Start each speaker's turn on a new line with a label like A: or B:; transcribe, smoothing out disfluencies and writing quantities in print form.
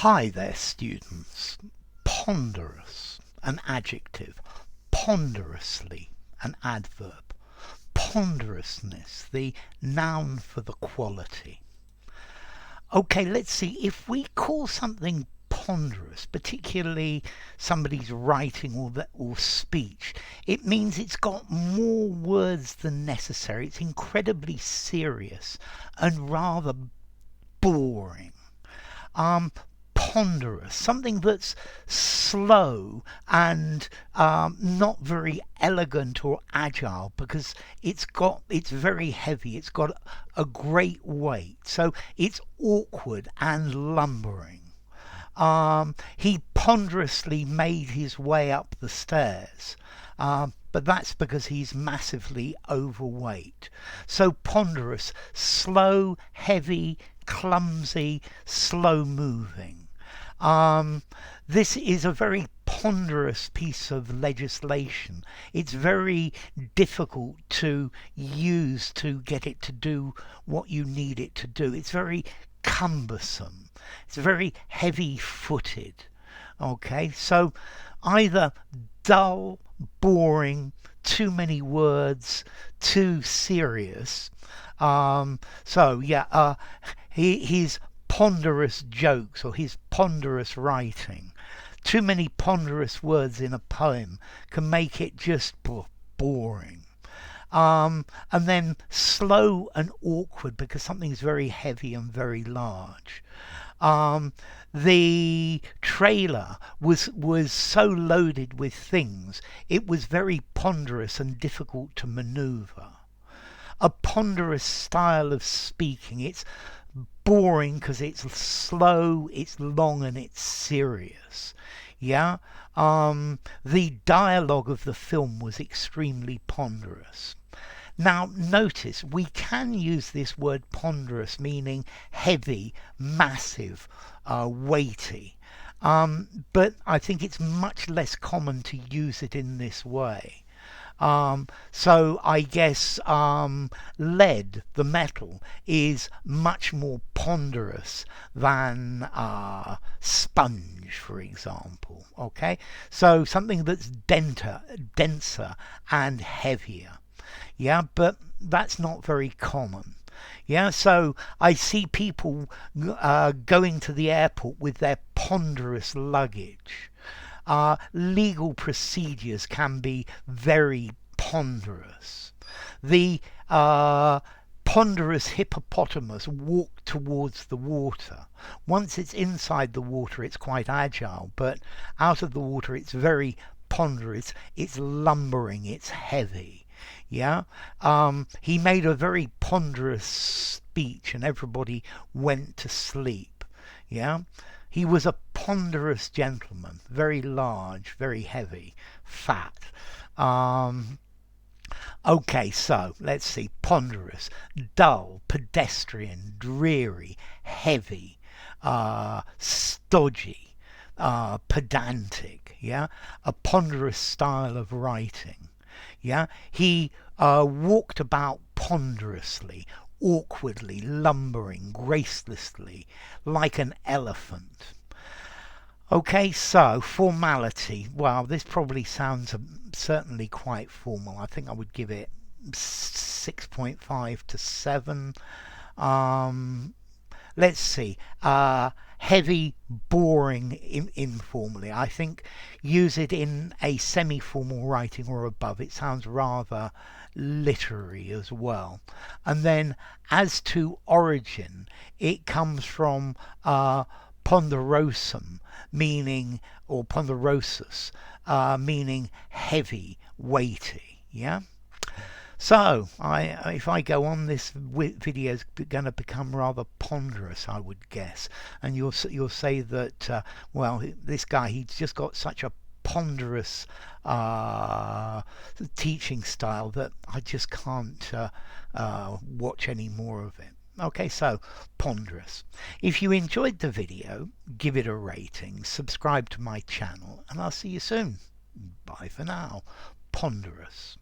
A: Hi there, students. Ponderous, an adjective. Ponderously, an adverb. Ponderousness, the noun for the quality. Okay, let's see. If we call something ponderous, particularly somebody's writing or speech, it means it's got more words than necessary. It's incredibly serious and rather boring. um, Ponderous, something that's slow and not very elegant or agile because it's very heavy. It's got a great weight, so it's awkward and lumbering. He ponderously made his way up the stairs. But that's because he's massively overweight. So ponderous, slow, heavy, clumsy, slow moving. This is a very ponderous piece of legislation. It's very difficult to use to get it to do what you need it to do. It's very cumbersome. It's very heavy-footed. Okay, so either dull, boring, too many words, too serious. His ponderous jokes or his ponderous writing, too many ponderous words in a poem can make it just boring. And then slow and awkward because something's very heavy and very large. The trailer was so loaded with things, it was very ponderous and difficult to maneuver. A ponderous style of speaking. It's boring because it's slow, it's long, and it's serious. Yeah. The dialogue of the film was extremely ponderous. Now notice we can use this word ponderous meaning heavy, massive, weighty. But I think it's much less common to use it in this way. So I guess lead, the metal, is much more ponderous than sponge, for example. Okay, so something that's denser and heavier. Yeah, but that's not very common. Yeah, so I see people going to the airport with their ponderous luggage. Legal procedures can be very ponderous. The ponderous hippopotamus walked towards the water. Once it's inside the water, it's quite agile, but out of the water, it's very ponderous. It's lumbering. It's heavy. Yeah. He made a very ponderous speech, and everybody went to sleep. Yeah. He was a ponderous gentleman, very large, very heavy, fat. Okay, so let's see. Ponderous, dull, pedestrian, dreary, heavy, stodgy, pedantic. Yeah, a ponderous style of writing. Yeah, he walked about ponderously, awkwardly, lumbering, gracelessly, like an elephant. Okay, so formality. Well, this probably sounds certainly quite formal. I think I would give it 6.5 to 7. Let's see. Heavy, boring, informally. I think use it in a semi-formal writing or above. It sounds rather literary as well. And then as to origin, it comes from ponderosum, meaning, or ponderosus, meaning heavy, weighty. Yeah. So, if I go on, this video is going to become rather ponderous, I would guess, and you'll say that well, this guy, he's just got such a ponderous teaching style that I just can't watch any more of it. Okay, so ponderous. If you enjoyed the video, give it a rating, subscribe to my channel, and I'll see you soon. Bye for now. Ponderous.